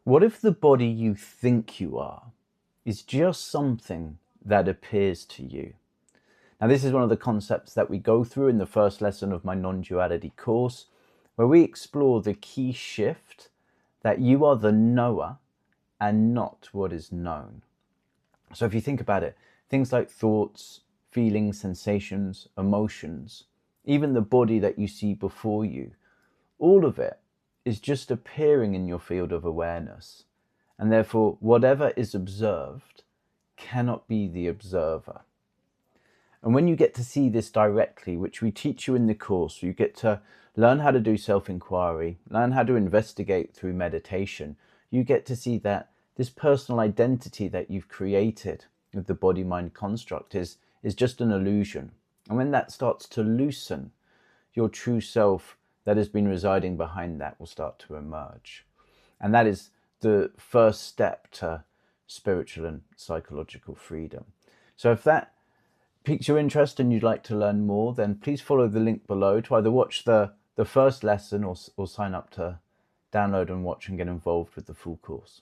What if the body you think you are is just something that appears to you? Now, this is one of the concepts that we go through in the first lesson of my non-duality course, where we explore the key shift that you are the knower and not what is known. So if you think about it, things like thoughts, feelings, sensations, emotions, even the body that you see before you, all of it is just appearing in your field of awareness. And therefore, whatever is observed cannot be the observer. And when you get to see this directly, which we teach you in the course, you get to learn how to do self-inquiry, learn how to investigate through meditation. You get to see that this personal identity that you've created with the body-mind construct is just an illusion. And when that starts to loosen, your true self that has been residing behind that will start to emerge. And that is the first step to spiritual and psychological freedom. So if that piques your interest and you'd like to learn more, then please follow the link below to either watch the first lesson or sign up to download and watch and get involved with the full course.